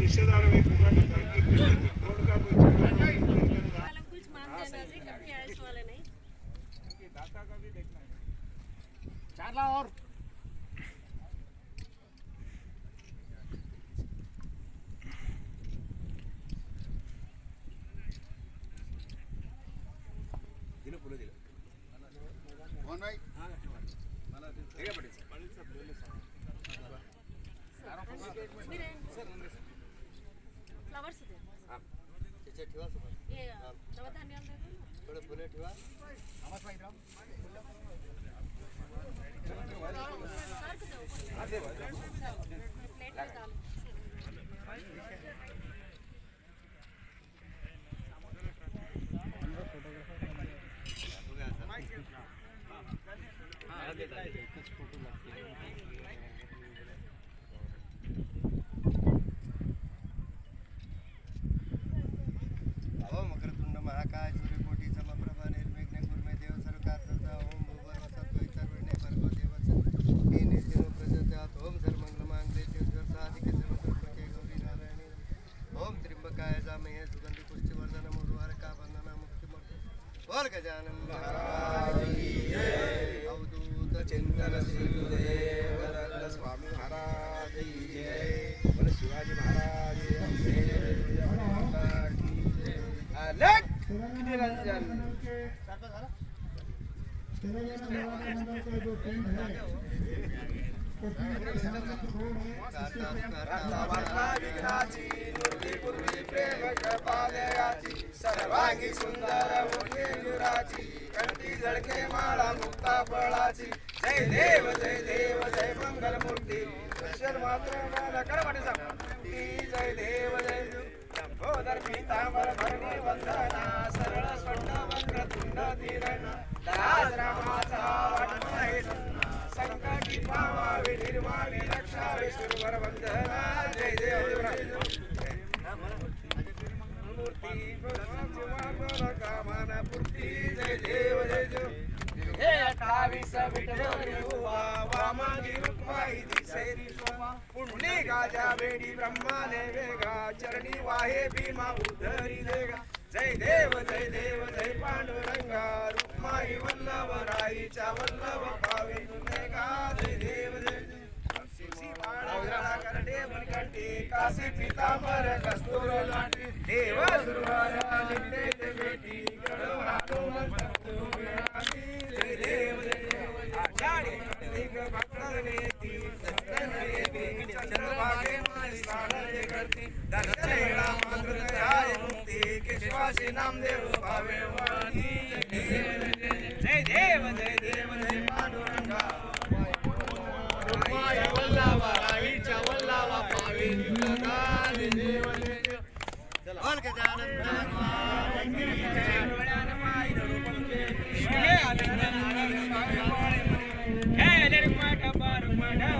रिश्तेदार में कुछ मानते हैं ना जी, कभी ऐसे वाले नहीं। दाता का भी देखना है। चाला और कौन भाई फ्लावर्स दे त्याच्या ठेवा सोबत ये नवधान्य दे दो थोडे फुले ठेवा सर को दो प्लेट में डालो मकरतुंड महाकाय सूर्यकोटी समप्रभा निर्विघ्न कुर्मे देव सर्वकारता ओम भूवर वसतो सर्वणे भर्गो देवस्य हे नित्यं प्रचोदयात् ओम सर्वमंगलमांगल्ये शिवे साधिके सर्वसुखके गौरी नारायणे ओम त्र्यंबकाय जामहे सुगंधि पुष्टिवर्धनम् उर्वारुका बन्धना मुक्तिमोक्ष बोल गजानन महाराज की जय अवधूत चिंतन श्री गुरुदेव दत्त स्वामी महाराज की जय बोल शिवाजी महाराज की जय अलग निरंजन सर्वांगी सुंदर कंठी झळके माळा मुक्ता फळाची जय देव जय मंगल मूर्ती अक्षर मात्र मला करवाटे जय देव जय शंभोदर पीतांबर भरणी वंदना सरळ स्वर्ण वक्रतुंड धीरणा दास रामाचा वाटमाहे संकटी पावावे निर्मावी रक्षावे सुरवर वंदना जय देव मूर्ती कामना पूर्ती जय देव हे 28 विठ्ठल वामागी रुक्माई दिसैरी शोभा पुण्य गाजा बेडी ब्रह्माने वेगा चरणी वाहे भीमा उद्धरी देगा जय देव जय पांडुरंगा रुक्माई वल्लभ राईच्या वल्लभ पावे तुनेगा जय देव करडे बनकंटे काशी पीतांबर कस्तूर लांटी देव सुरवारा नित्य ते बेटी गडवाटो जय देव आचार्य दिग भक्तनेती सत्तनये चंद्रभागे माळी साडे करती दर्शनेला मात्र आय मुक्ती केशवासी नामदेव भावे वाणी जय देव जय पांडुरंगा रुक्माई वल्लभा राईच्या वल्लभा पावे तुला देव बोल गजानन महाराज की जय डोळ्यान माई धरुपंके हे आनंदन हे लरमाट पार माडा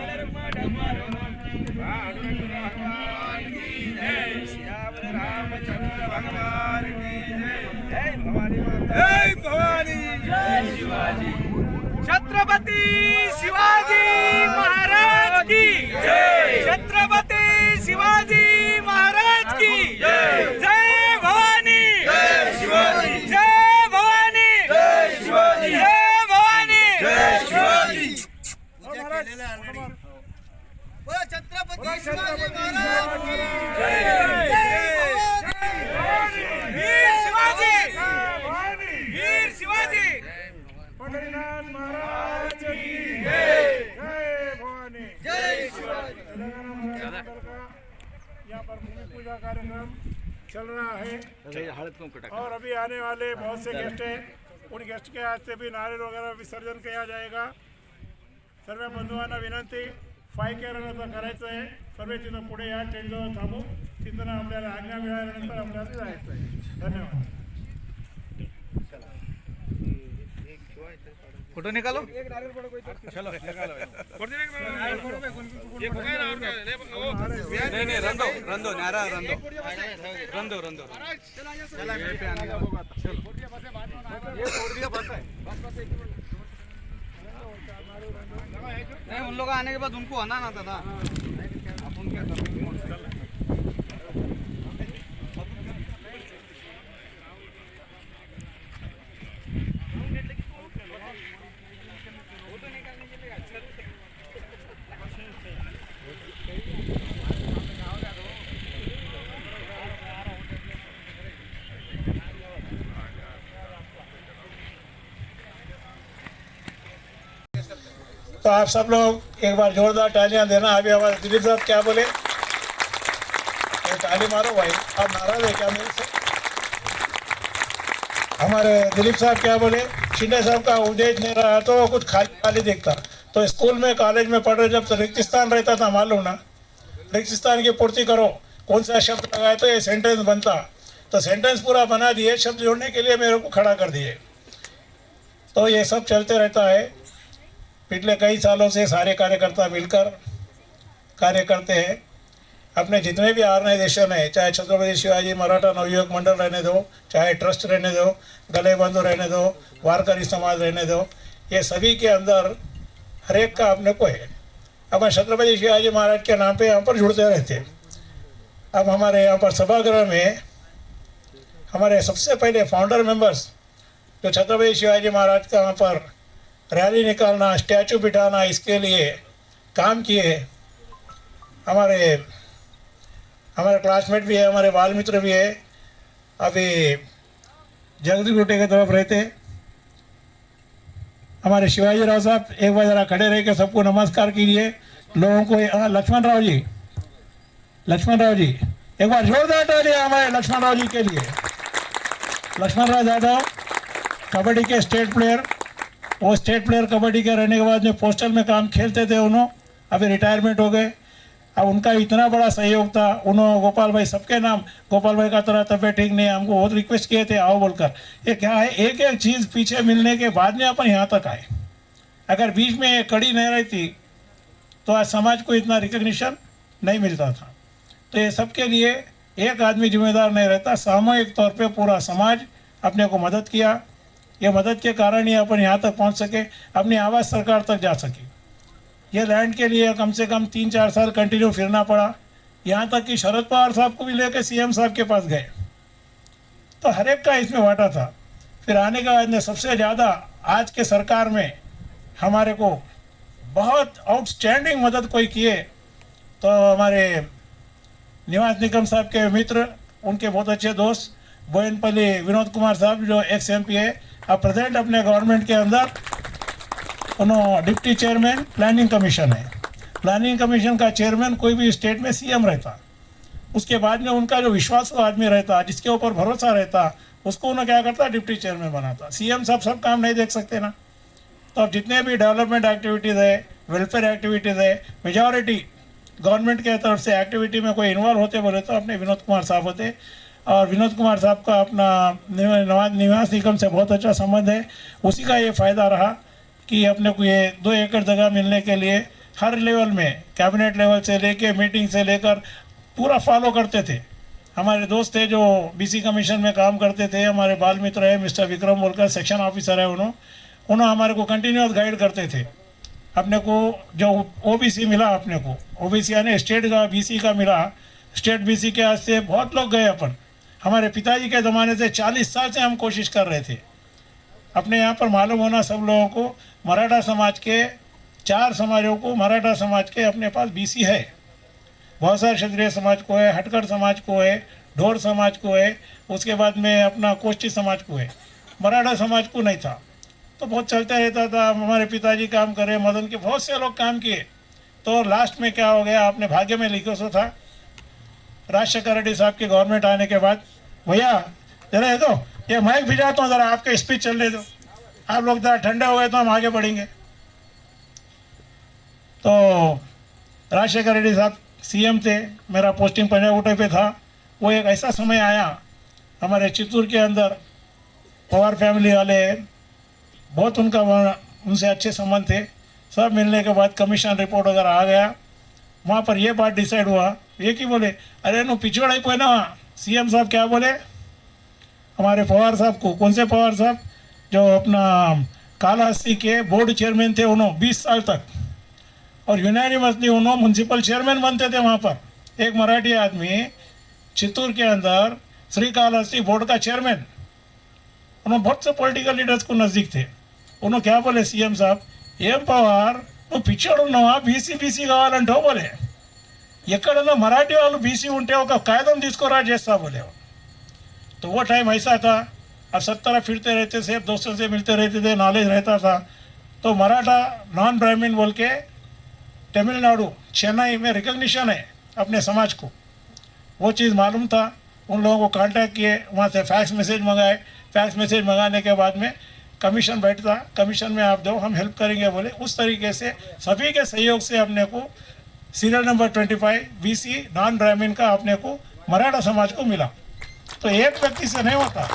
भगवान की जय श्याम रामचंद्र भगवान की जय जय भवानी माता जय भवानी जय शिवाजी छत्रपती शिवाजी महाराज की जय छत्रपती शिवाजी महाराज की जय जय भवानी जय शिवाजी जय भवानी जय शिवाजी जय भवानी जय शिवाजी बोलो छत्रपती शिवाजी महाराज की जय वीर शिवाजी वीर शिवाजी पंढरीनाथ महाराज की जय जय भवानी जय शिवाजी यहाँ पर भूमि पूजा कार्यक्रम चल रहा है और अभी आने वाले बहुत से गेस्ट हैं उन गेस्ट के हाथ से भी नारियल वगैरह विसर्जन किया जाएगा सर्व बंधुवांना विनंती फायकेरांना करायचं आहे सर्व तिथं पुढे या टेंटजवळ थांबू तिथं आपल्याला आज्ञा मिळाल्यानंतर आपल्याला जायचं आहे धन्यवाद फोटो निकालो एक नारियल पड़ो कोई चलो निकालो नहीं रंदो नारा रंदो नहीं उन लोग आने के बाद उनको आना ना दादा आप उनके तो आप सब लोग एक बार जोरदार तालियां देना। अभी हमारे दिलीप साहब क्या बोले, ये ताली मारो भाई, आप नाराज है क्या मेरे से? हमारे दिलीप साहब क्या बोले, शिंदे साहब का उद्देश्य नहीं रहा तो कुछ खाली खाली दिखता। तो स्कूल में कॉलेज में पढ़ रहे जब तो रिक्तिस्तान रहता था, मालूम ना, रिक्तिस्तान की पूर्ति करो, कौन सा शब्द लगाए तो ये सेंटेंस बनता। तो सेंटेंस पूरा बना दिए, शब्द जोड़ने के लिए मेरे को खड़ा कर दिए। तो ये सब चलते रहता है। पिछले कई सालों से सारे कार्यकर्ता मिलकर कार्य करते हैं। अपने जितने भी ऑर्गेनाइजेशन है, चाहे छत्रपति शिवाजी मराठा नवयुवक मंडल रहने दो, चाहे ट्रस्ट रहने दो, गले बंधु रहने दो, वारकरी समाज रहने दो, ये सभी के अंदर हर एक का अपने को है। अपन छत्रपति शिवाजी महाराज के नाम पे यहाँ पर जुड़ते रहते हैं। अब हमारे यहाँ पर सभागृह में हमारे सबसे पहले फाउंडर मेंबर्स जो छत्रपति शिवाजी महाराज का वहाँ पर रैली निकालना, स्टैचू बिठाना, इसके लिए काम किए हमारे क्लासमेट भी है, हमारे बाल मित्र भी है। अभी जगदीश गुटे की तरफ रहते हमारे शिवाजी राव साहब, एक बार ज़रा खड़े रह के सबको नमस्कार कीजिए लोगों को। लक्ष्मण राव जी, एक बार जोरदार तालियां हमारे लक्ष्मण राव जी के लिए। लक्ष्मण राव यादव कबड्डी के स्टेट प्लेयर, वो स्टेट प्लेयर कबड्डी के रहने के बाद में पोस्टल में काम खेलते थे, उन्होंने अभी रिटायरमेंट हो गए। अब उनका इतना बड़ा सहयोग था, उन्होंने गोपाल भाई सबके नाम, गोपाल भाई का तरह तबीयत ठीक नहीं है, हमको बहुत रिक्वेस्ट किए थे आओ बोलकर। ये क्या है, एक एक चीज़ पीछे मिलने के बाद में अपन यहाँ तक आए। अगर बीच में ये कड़ी नहीं रहती तो आज समाज को इतना रिकग्निशन नहीं मिलता था। तो ये सबके लिए एक आदमी जिम्मेदार नहीं रहता, सामूहिक तौर पे पूरा समाज अपने को मदद किया। ये मदद के कारण ही अपन यहाँ तक पहुँच सके, अपनी आवाज़ सरकार तक जा सके। ये लैंड के लिए कम से कम 3-4 साल कंटिन्यू फिरना पड़ा, यहाँ तक कि शरद पवार साहब को भी लेकर सीएम साहब के पास गए। तो हर एक का इसमें वाटा था। फिर आने के बाद में सबसे ज़्यादा आज के सरकार में हमारे को बहुत आउटस्टैंडिंग मदद कोई किए तो हमारे निवास निगम साहब के मित्र, उनके बहुत अच्छे दोस्त बोयनपल्ली विनोद कुमार साहब जो एक्स MP है, अब प्रेजेंट अपने गवर्नमेंट के अंदर उन्होंने डिप्टी चेयरमैन प्लानिंग कमीशन है। प्लानिंग कमीशन का चेयरमैन कोई भी स्टेट में CM रहता, उसके बाद में उनका जो विश्वास आदमी रहता, जिसके ऊपर भरोसा रहता, उसको उन्हें क्या करता, डिप्टी चेयरमैन बनाता। CM साहब सब काम नहीं देख सकते ना। तो अब जितने भी डेवलपमेंट एक्टिविटीज़ है, वेलफेयर एक्टिविटीज़ है, मेजॉरिटी गवर्नमेंट के तरफ से एक्टिविटी में कोई इन्वॉल्व होते बोले तो अपने विनोद कुमार साहब होते। और विनोद कुमार साहब का अपना निवास निगम से बहुत अच्छा संबंध है। उसी का ये फ़ायदा रहा कि अपने को ये 2 एकड़ जगह मिलने के लिए हर लेवल में, कैबिनेट लेवल से लेके मीटिंग से लेकर पूरा फॉलो करते थे। हमारे दोस्त थे जो BC कमीशन में काम करते थे, हमारे बाल मित्र है मिस्टर विक्रम बोलकर, सेक्शन ऑफिसर है, उन्होंने हमारे को कंटिन्यूस गाइड करते थे। अपने को जो OBC मिला, अपने को OBC यानी स्टेट का BC का मिला, स्टेट BC के आज से बहुत लोग गए। अपन हमारे पिताजी के ज़माने से 40 साल से हम कोशिश कर रहे थे। अपने यहाँ पर मालूम होना सब लोगों को, मराठा समाज के 4 समाजों को, मराठा समाज के अपने पास BC है। बहुत सारे क्षत्रिय समाज को है, हटकर समाज को है, ढोर समाज को है, उसके बाद में अपना कोष्ठी समाज को है। मराठा समाज को नहीं था। तो बहुत चलता रहता था। हमारे पिताजी काम करे, मदन के बहुत से लोग काम किए। तो लास्ट में क्या हो गया, आपने भाग्य में लिखो सो था, राजशेखर रेड्डी साहब की गवर्नमेंट आने के बाद, भैया जरा दो ये माइक भिजाता हूँ, ज़रा आपके स्पीच चलने दो, आप लोग ज़रा ठंडे हो गए तो हम आगे बढ़ेंगे। तो राजशेखर रेड्डी साहब CM थे, मेरा पोस्टिंग पंजागुट्टे पे था। वो एक ऐसा समय आया हमारे चित्तूर के अंदर, पवार फैमिली वाले बहुत उनसे अच्छे संबंध थे। सब मिलने के बाद कमीशन रिपोर्ट वगैरह आ गया। वहाँ पर ये बात डिसाइड हुआ, ये कि बोले अरे नो पिछड़ा ही ना। CM साहब क्या बोले हमारे पवार साहब को, कौन से पवार साहब, जो अपना कालाहस्ती के बोर्ड चेयरमैन थे, उन्होंने 20 साल तक, और यूनानिमसली उन्होंने म्यूनसिपल चेयरमैन बनते थे वहाँ पर। एक मराठी आदमी चित्तूर के अंदर श्रीकालहस्ती बोर्ड का चेयरमैन, उन्होंने बहुत से पॉलिटिकल लीडर्स को नज़दीक थे। उन्होंने क्या बोले CM साहब, ఏం పవార్ నువ్వు పిచ్చోడు ఉన్నావా, బీసీ కావాలంటావు బోలే, ఎక్కడన్నా मराठी వాళ్ళు BC ఉంటే ఒక कायदम తీసుకురా చేస్తా बोले। तो वो टाइम ऐसा था, अब सब तरह फिरते रहते थे, दोस्तों से मिलते रहते थे, नॉलेज रहता था। तो मराठा नॉन ब्राह्मण बोल के तमिलनाडु चेन्नई में रिकग्निशन है अपने समाज को, वो चीज़ मालूम था। उन लोगों को कांटेक्ट किए, वहाँ से फैक्स मैसेज मंगाए। फैक्स मैसेज मंगाने के बाद में कमीशन बैठता, कमीशन में आप दो, हम हेल्प करेंगे बोले। उस तरीके से सभी के सहयोग से अपने को सीरियल नंबर 25 BC नॉन ब्राह्मण का अपने को मराठा समाज को मिला। तो एक व्यक्ति से नहीं होता,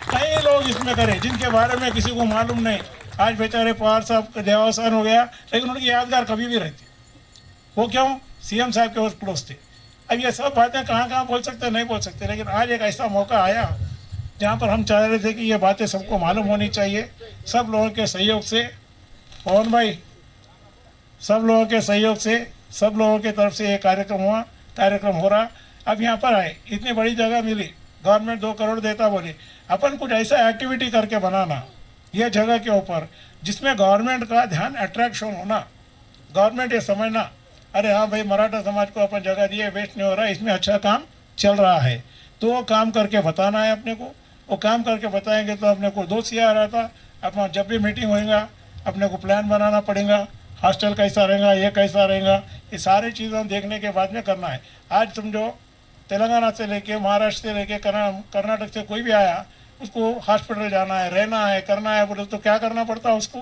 कई लोग इसमें करें जिनके बारे में किसी को मालूम नहीं। आज बेचारे पवार साहब का देहावसान हो गया, लेकिन उनकी यादगार कभी भी रहती। वो क्यों? CM साहब के बहुत क्लोज थे। अब ये सब बातें कहाँ कहाँ बोल सकते नहीं बोल सकते, लेकिन आज एक ऐसा मौका आया जहाँ पर हम चाह रहे थे कि ये बातें सबको मालूम होनी चाहिए। सब लोगों के सहयोग से, पवन भाई, सब लोगों के सहयोग से, सब लोगों के तरफ से ये कार्यक्रम हो रहा। अब यहाँ पर आए, इतनी बड़ी जगह मिली, गवर्नमेंट 2 करोड़ देता बोली, अपन कुछ ऐसा एक्टिविटी करके बनाना ये जगह के ऊपर जिसमें गवर्नमेंट का ध्यान अट्रैक्शन होना। गवर्नमेंट ये समझना, अरे हाँ भाई मराठा समाज को अपन जगह दिए, वेस्ट नहीं हो रहा, इसमें अच्छा काम चल रहा है, तो वो काम करके बताना है अपने को। वो काम करके बताएंगे तो अपने को दोस्त ये आ रहा था, अपना जब भी मीटिंग होएगा अपने को प्लान बनाना पड़ेगा, हॉस्टल कैसा रहेगा, ये कैसा रहेगा, ये सारी चीज़ें हम देखने के बाद में करना है। आज समझो तेलंगाना से लेके, महाराष्ट्र से लेके, कर्नाटक से कोई भी आया, उसको हॉस्पिटल जाना है, रहना है, करना है बोले तो क्या करना पड़ता है? उसको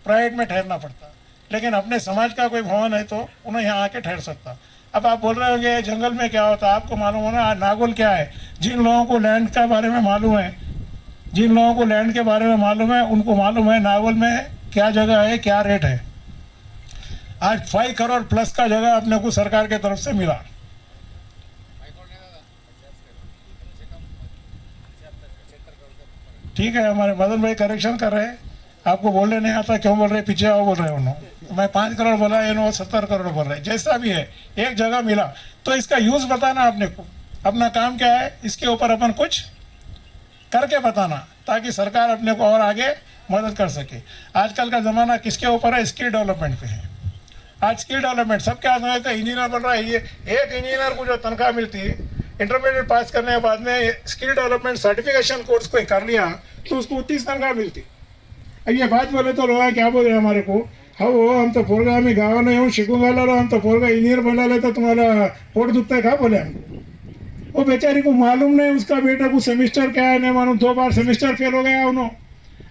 प्राइवेट में ठहरना पड़ता। लेकिन अपने समाज का कोई भवन है तो उन्हें यहाँ आके ठहर सकता। अब आप बोल रहे होंगे जंगल में क्या होता है, आपको मालूम होना नागोल क्या है। जिन लोगों को लैंड के बारे में मालूम है, जिन लोगों को लैंड के बारे में मालूम है, उनको मालूम है नागोल में क्या जगह है, क्या रेट है। आज 5 करोड़ प्लस का जगह अपने को सरकार के तरफ से मिला। ठीक है, हमारे मदन भाई करेक्शन कर रहे हैं, आपको बोलने नहीं आता, क्यों बोल रहे, पीछे आओ बोल रहे हैं उन्होंने। मैं 5 करोड़ बोला, इन्होंने 70 करोड़ बोल रहे हैं। जैसा भी है, एक जगह मिला तो इसका यूज़ बताना अपने को, अपना काम क्या है, इसके ऊपर अपन कुछ करके बताना, ताकि सरकार अपने को और आगे मदद कर सके। आजकल का ज़माना किसके ऊपर है? स्किल डेवलपमेंट पे है। आज स्किल डेवलपमेंट सबके हाथ में है। इंजीनियर बन रहा है, ये एक इंजीनियर को जो तनख्वाह मिलती है, इंटरमीडिएट पास करने के बाद में स्किल डेवलपमेंट सर्टिफिकेशन कोर्स कोई कर लिया तो उसको 30 तनख्वाह मिलती। अब ये बात बोले तो लोग क्या बोल रहे हैं हमारे को, हम तो पोरगा आम्ही गावाला येऊन शिकून घाललो, हम तो पोरगा इंजीनियर बनाले तो तुम्हारा पोट दुखता है, क्या बोले हमको। वो बेचारी को मालूम नहीं उसका बेटा को सेमिस्टर क्या है, नहीं मालूम, 2 बार सेमिस्टर फेल हो गया उन्होंने।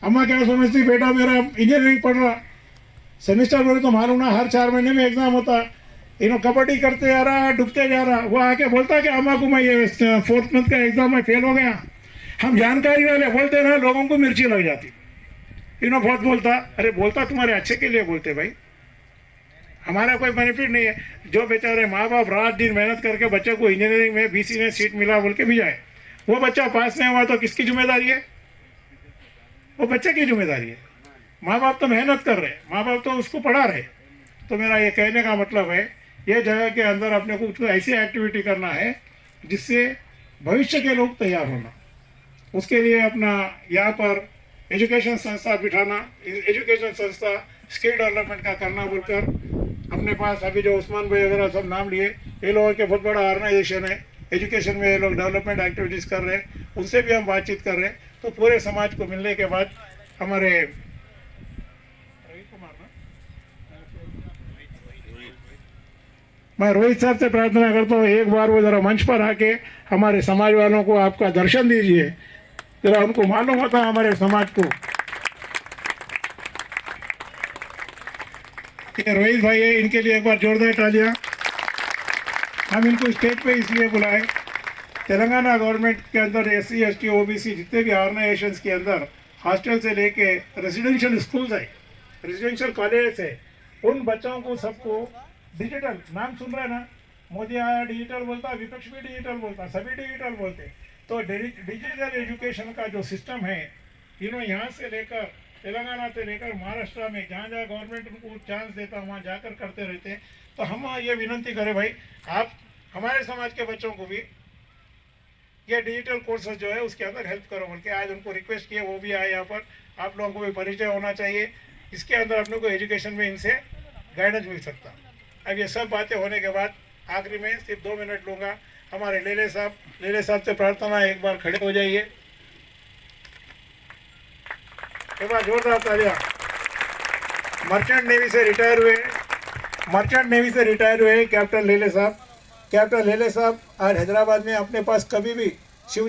अम्मा क्या समझती, बेटा मेरा इंजीनियरिंग पढ़ रहा, सेमिस्टर बोले तो मालूम ना, हर 4 महीने में एग्जाम होता। इन्हों कबड्डी करते जा रहा, डूबते जा रहा, वो आके बोलता कि अम्मा को मैं ये 4th मंथ का एग्जाम में फेल हो गया। हम जानकारी वाले बोलते रहे, लोगों को मिर्ची लग जाती। इन्हों बहुत बोलता, अरे बोलता तुम्हारे अच्छे के लिए बोलते भाई, हमारा कोई बेनिफिट नहीं है। जो बेचारे माँ बाप रात दिन मेहनत करके बच्चे को इंजीनियरिंग में BC में सीट मिला बोल के भी जाए, वो बच्चा पास नहीं हुआ तो किसकी जिम्मेदारी है? वो बच्चे की जिम्मेदारी है। माँ बाप तो मेहनत कर रहे, माँ बाप तो उसको पढ़ा रहे। तो मेरा ये कहने का मतलब है, ये जगह के अंदर अपने को कुछ ऐसी एक्टिविटी करना है जिससे भविष्य के लोग तैयार होना। उसके लिए अपना यहाँ पर एजुकेशन संस्था बिठाना, एजुकेशन संस्था स्किल डेवलपमेंट का करना बोलकर अपने पास अभी जो उस्मान भाई वगैरह सब नाम लिए, ये लोगों के बहुत बड़ा ऑर्गेनाइजेशन है, एजुकेशन में ये लोग डेवलपमेंट एक्टिविटीज़ कर रहे हैं, उनसे भी हम बातचीत कर रहे हैं। तो पूरे समाज को मिलने के बाद हमारे मैं रोहित साहब से प्रार्थना करता हूँ, एक बार वो ज़रा मंच पर आके हमारे समाज वालों को आपका दर्शन दीजिए, जरा उनको मालूम होता है हमारे समाज को कि रोहित भाई है। इनके लिए एक बार जोरदार तालियां। हम इनको स्टेज पे इसलिए बुलाए, तेलंगाना गवर्नमेंट के अंदर SC ST OBC जितने भी ऑर्गेनाइजेशंस के अंदर हॉस्टल से लेके रेजिडेंशियल स्कूल्स है, रेजिडेंशियल कॉलेज है, उन बच्चों को सबको डिजिटल, नाम सुन रहे हैं ना, मोदी आया डिजिटल बोलता, विपक्ष भी डिजिटल बोलता, सभी डिजिटल बोलते। तो डिजिटल एजुकेशन का जो सिस्टम है, इन्होंने यहाँ से लेकर तेलंगाना से लेकर महाराष्ट्र में जहाँ जहाँ गवर्नमेंट उनको चांस देता वहाँ जाकर करते रहते हैं। तो हम ये विनंती करें भाई, आप हमारे समाज के बच्चों को भी ये डिजिटल कोर्सेज जो है उसके अंदर हेल्प करो बोल के आज उनको रिक्वेस्ट किए, वो भी आए यहाँ पर। आप लोगों को भी परिचय होना चाहिए, इसके अंदर अपने को एजुकेशन में इनसे गाइडेंस मिल सकता। अब ये सब बातें होने के बाद आखिरी में सिर्फ 2 मिनट लूँगा। हमारे लेले साहब से प्रार्थना, एक बार खड़े हो जाइए, एक बार जोरदार तालियां। मर्चेंट नेवी से रिटायर हुए कैप्टन लेले साहब। कैप्टन लेले साहब आज हैदराबाद में अपने पास कभी भी शिव